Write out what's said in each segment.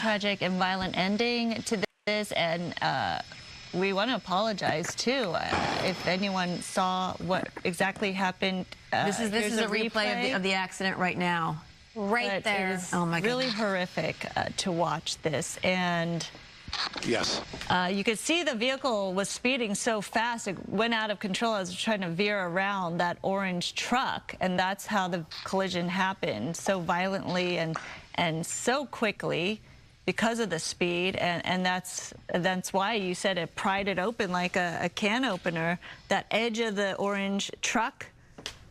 tragic and violent ending to this, and we want to apologize too. If anyone saw what exactly happened, this is a replay of the accident right now. Right there. It is really horrific to watch this, and yes, you could see the vehicle was speeding so fast it went out of control. I was trying to veer around that orange truck, and that's how the collision happened, so violently and so quickly because of the speed, and that's why you said it pried it open like a can opener. That edge of the orange truck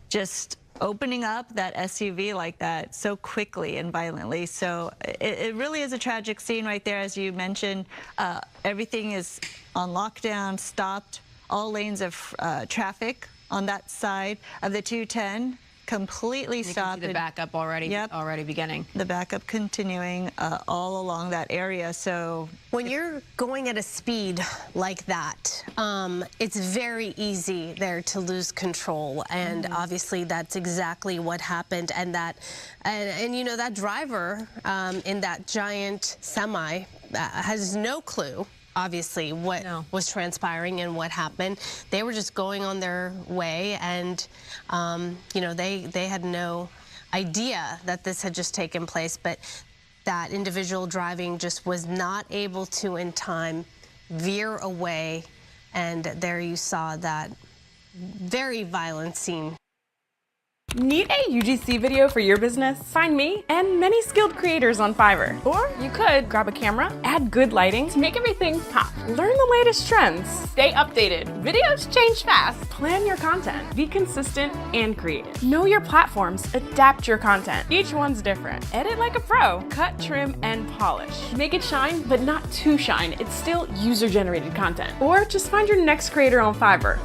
just opening up that SUV like that so quickly and violently. So it really is a tragic scene right there. As you mentioned, everything is on lockdown, stopped, all lanes of traffic on that side of the 210 completely stopped. You can see the backup already beginning. The backup continuing all along that area. So when you're going at a speed like that, it's very easy there to lose control, and obviously that's exactly what happened. And and you know, that driver in that giant semi has no clue, obviously, what was transpiring and what happened. They were just going on their way, and you know, they had no idea that this had just taken place. But that individual driving just was not able to in time veer away, and there you saw that very violent scene. Need a UGC video for your business? Find me and many skilled creators on Fiverr. Or you could grab a camera, add good lighting to make everything pop. Learn the latest trends. Stay updated. Videos change fast. Plan your content. Be consistent and creative. Know your platforms. Adapt your content. Each one's different. Edit like a pro. Cut, trim, and polish. Make it shine, but not too shine. It's still user-generated content. Or just find your next creator on Fiverr.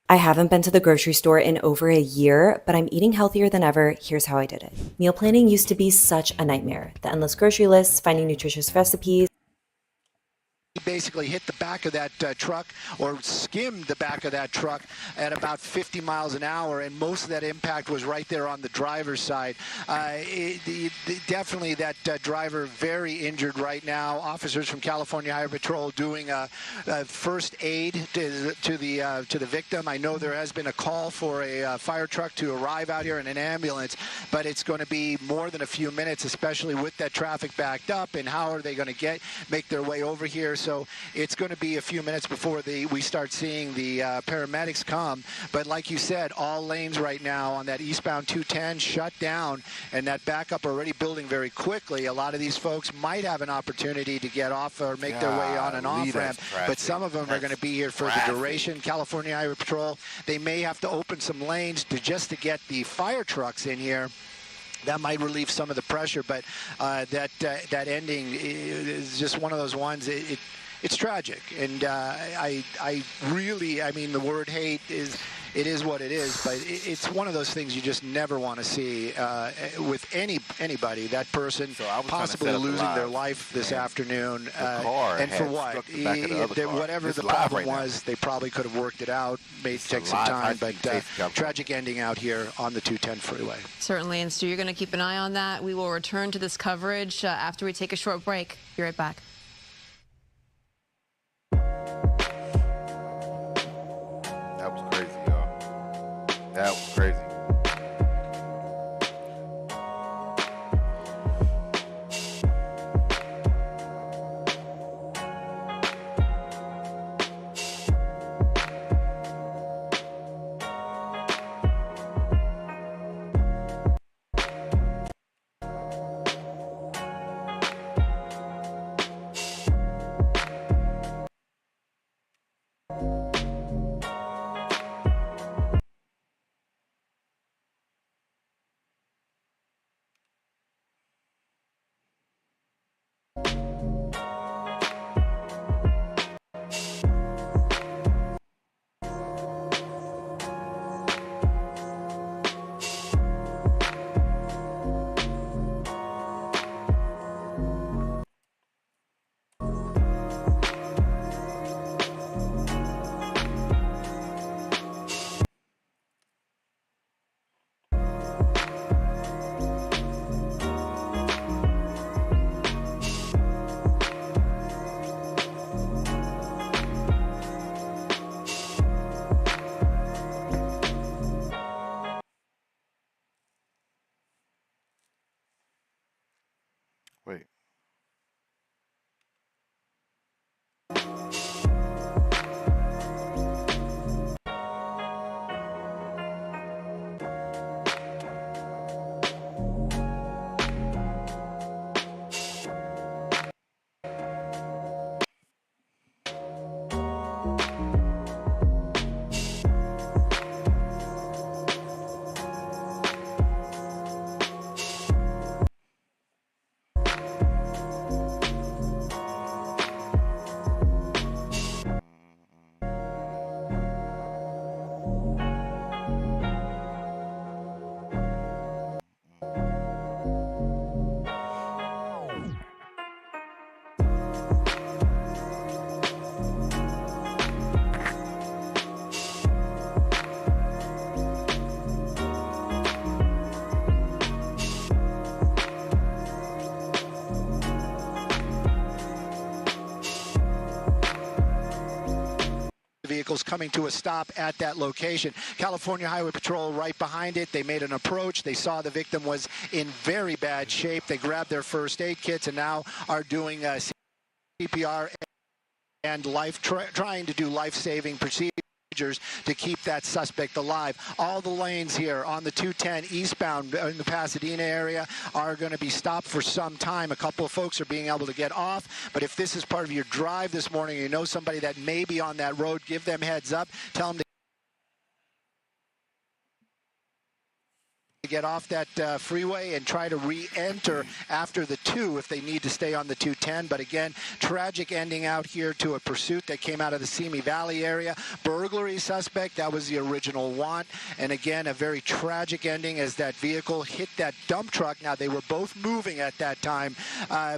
I haven't been to the grocery store in over a year, but I'm eating healthier than ever. Here's how I did it. Meal planning used to be such a nightmare. The endless grocery lists, finding nutritious recipes. He basically hit the back of that truck, or skimmed the back of that truck at about 50 miles an hour, and most of that impact was right there on the driver's side. Definitely that driver very injured right now. Officers from California Highway Patrol doing first aid to the victim. I know there has been a call for a fire truck to arrive out here in an ambulance, but it's going to be more than a few minutes, especially with that traffic backed up, and how are they going to make their way over here. So it's going to be a few minutes before we start seeing the paramedics come. But like you said, all lanes right now on that eastbound 210 shut down, and that backup already building very quickly. A lot of these folks might have an opportunity to get off or make their way on an off-ramp, but some of them are going to be here for the duration. California Highway Patrol, they may have to open some lanes just to get the fire trucks in here. That might relieve some of the pressure, but that ending is just one of those ones. It's tragic, and I mean, the word hate is what it is, but it's one of those things you just never want to see with anybody. That person possibly losing their life this afternoon, and for what? Whatever the problem was, they probably could have worked it out, take some time, but tragic ending out here on the 210 freeway. Certainly, and Stu, you're going to keep an eye on that. We will return to this coverage after we take a short break. Be right back. That was crazy, y'all. That was crazy. almost coming to a stop at that location. California Highway Patrol right behind it. They made an approach. They saw the victim was in very bad shape. They grabbed their first aid kits and now are doing CPR and trying to do life-saving procedures to keep that suspect alive. All the lanes here on the 210 eastbound in the Pasadena area are going to be stopped for some time. A couple of folks are being able to get off, but if this is part of your drive this morning, you know somebody that may be on that road, give them heads up, tell them to get off that freeway and try to re-enter after the 2 if they need to stay on the 210. But again, tragic ending out here to a pursuit that came out of the Simi Valley area. Burglary suspect, that was the original want. And again, a very tragic ending as that vehicle hit that dump truck. Now, they were both moving at that time,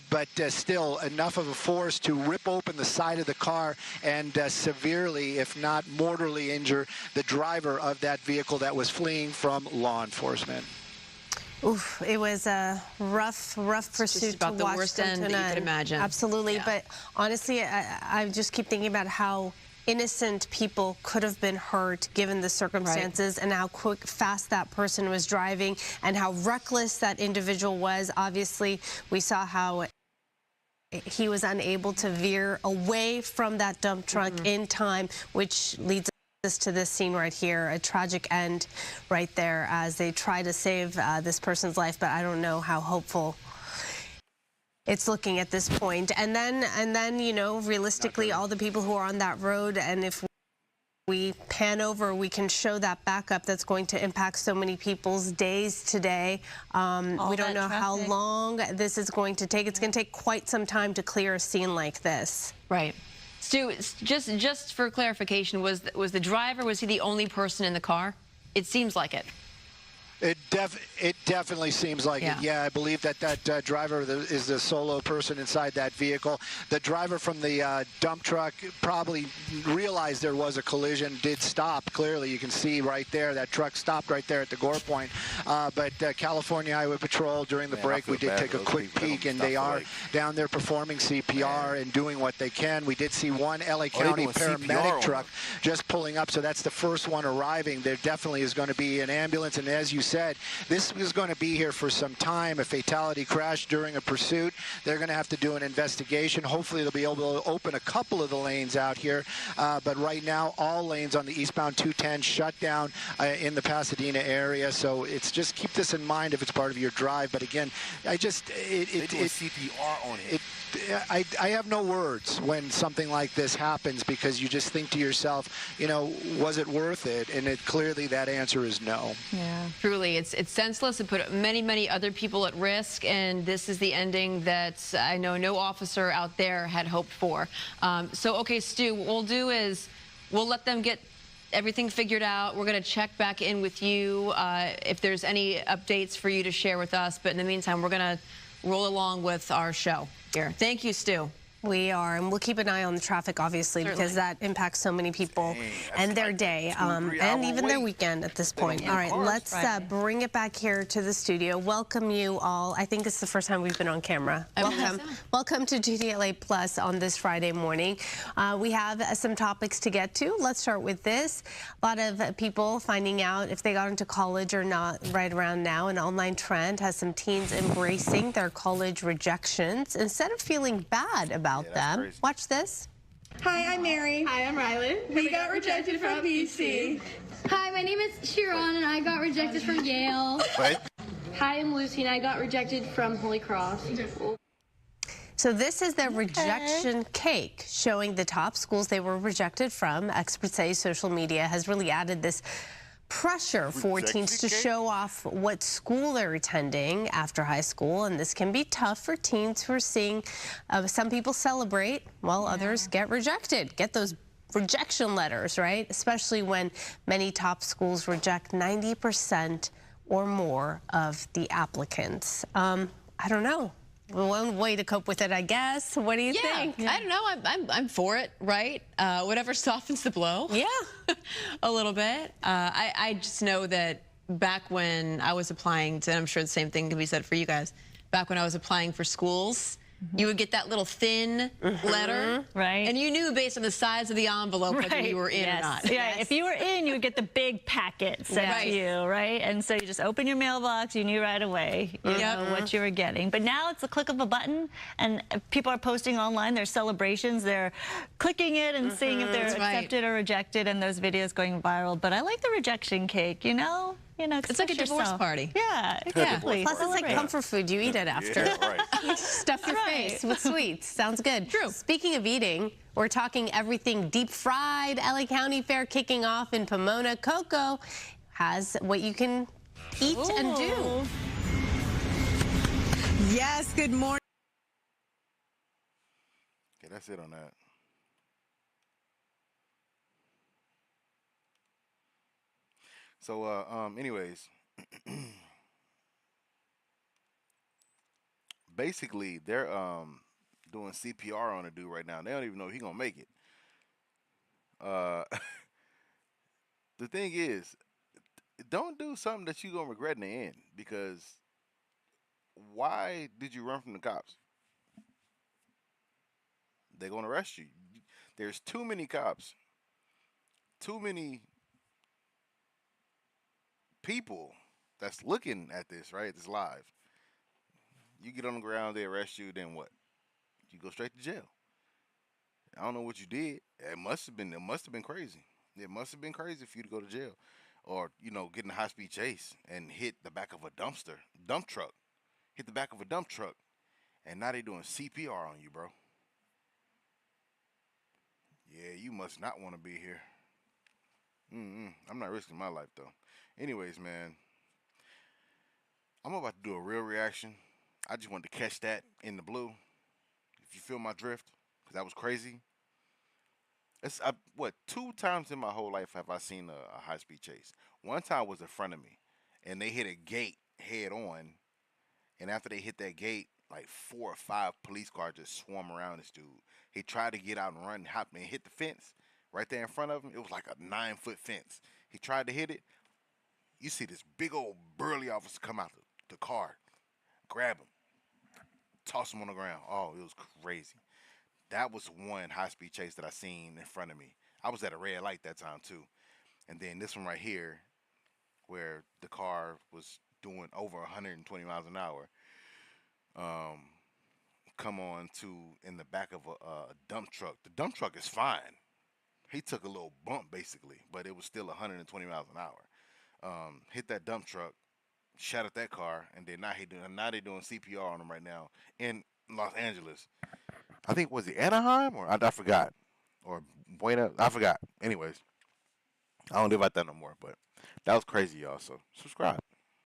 but still enough of a force to rip open the side of the car and severely, if not mortally, injure the driver of that vehicle that was fleeing from law enforcement. Oof, it was a rough pursuit just about to the watch worst them end to that you an could end. imagine. Absolutely, Yeah. but honestly, I just keep thinking about how innocent people could have been hurt given the circumstances and how fast that person was driving and how reckless that individual was. Obviously, we saw how he was unable to veer away from that dump truck in time, which leads us to this scene right here, a tragic end right there as they try to save this person's life, but I don't know how hopeful it's looking at this point. And then you know, realistically, all the people who are on that road, and if we pan over, we can show that backup that's going to impact so many people's days today. We don't know how long this is going to take. It's going to take quite some time to clear a scene like this. Right. Stu, just for clarification, was the driver, was he the only person in the car? It seems like it. It definitely seems like it. Yeah, I believe that driver is the solo person inside that vehicle. The driver from the dump truck probably realized there was a collision, did stop. Clearly, you can see right there, that truck stopped right there at the gore point. But California Highway Patrol, during the break, we did take a quick peek, and they are down there performing CPR and doing what they can. We did see one LA County paramedic truck just pulling up, so that's the first one arriving. There definitely is going to be an ambulance, and as you said, this was going to be here for some time. A fatality crash during a pursuit. They're going to have to do an investigation. Hopefully they'll be able to open a couple of the lanes out here. But right now, all lanes on the eastbound 210 shut down in the Pasadena area. So it's just keep this in mind if it's part of your drive. But again, they do a CPR on it. I have no words when something like this happens, because you just think to yourself, you know, was it worth it? And clearly that answer is no. Yeah. Truly, it's senseless. It put many other people at risk, and this is the ending that I know no officer out there had hoped for. So, okay, Stu, what we'll do is we'll let them get everything figured out. We're going to check back in with you if there's any updates for you to share with us. But in the meantime, we're going to roll along with our show here. Thank you, Stu. We are, and we'll keep an eye on the traffic, obviously, because that impacts so many people and their day, and even their weekend at this point. All right, let's bring it back here to the studio. Welcome you all. I think it's the first time we've been on camera. Welcome to GDLA Plus on this Friday morning. We have some topics to get to. Let's start with this. A lot of people finding out if they got into college or not right around now. An online trend has some teens embracing their college rejections instead of feeling bad about them. Crazy. Watch this. Hi, I'm Mary. Hi, I'm Rylan. We got rejected from BC. Hi, my name is Sharon, and I got rejected from Yale. What? Hi, I'm Lucy, and I got rejected from Holy Cross. So this is their rejection cake, showing the top schools they were rejected from. Experts say social media has really added this pressure for teens to show off what school they're attending after high school, and this can be tough for teens who are seeing some people celebrate while others get rejected, get those rejection letters, right? Especially when many top schools reject 90% or more of the applicants. I don't know. One way to cope with it, I guess. What do you think? I don't know. I'm for it, right? Whatever softens the blow. Yeah. A little bit. I just know that back when I was applying to, and I'm sure the same thing can be said for you guys, back when I was applying for schools, you would get that little thin letter. Right. And you knew based on the size of the envelope whether you were in or not. Yeah, if you were in, you would get the big packet sent to you, right? And so you just open your mailbox, you knew right away you know what you were getting. But now it's a click of a button, and people are posting online their celebrations. They're clicking it and seeing if they're accepted or rejected, and those videos going viral. But I like the rejection cake, you know? It's like a divorce party. Yeah, exactly. Plus, it's like comfort food. You eat it after. Yeah, right. Stuff your face with sweets. Sounds good. True. Speaking of eating, we're talking everything deep fried. LA County Fair kicking off in Pomona. Coco has what you can eat and do. Yes, good morning. Okay, that's it on that. So, anyways, basically, they're doing CPR on a dude right now. They don't even know if he's gonna make it. The thing is, don't do something that you're gonna regret in the end. Because why did you run from the cops? They're gonna arrest you. There's too many cops. Too many people that's looking at this, right? This live. You get on the ground, they arrest you, then what? You go straight to jail. I don't know what you did. It must have been crazy. It must have been crazy for you to go to jail. Or, get in a high-speed chase and hit the back of a dump truck. Hit the back of a dump truck. And now they doing CPR on you, bro. Yeah, you must not want to be here. I'm not risking my life, though. Anyways, man, I'm about to do a real reaction. I just wanted to catch that in the blue. If you feel my drift, because that was crazy. Two times in my whole life have I seen a high-speed chase. One time was in front of me, and they hit a gate head on, and after they hit that gate, like 4 or 5 police cars just swarm around this dude. He tried to get out and run, hop, and hit the fence right there in front of him. It was like a 9-foot fence. He tried to hit it. You see this big old burly officer come out the car, grab him, toss him on the ground. Oh, it was crazy. That was one high-speed chase that I seen in front of me. I was at a red light that time, too. And then this one right here, where the car was doing over 120 miles an hour, come on to in the back of a dump truck. The dump truck is fine. He took a little bump, basically, but it was still 120 miles an hour. Hit that dump truck, shot at that car, and then now they're doing CPR on him right now in Los Angeles. I think, was it Anaheim or I forgot, or Buena, I forgot. Anyways, I don't live out there no more, but that was crazy, y'all. So subscribe.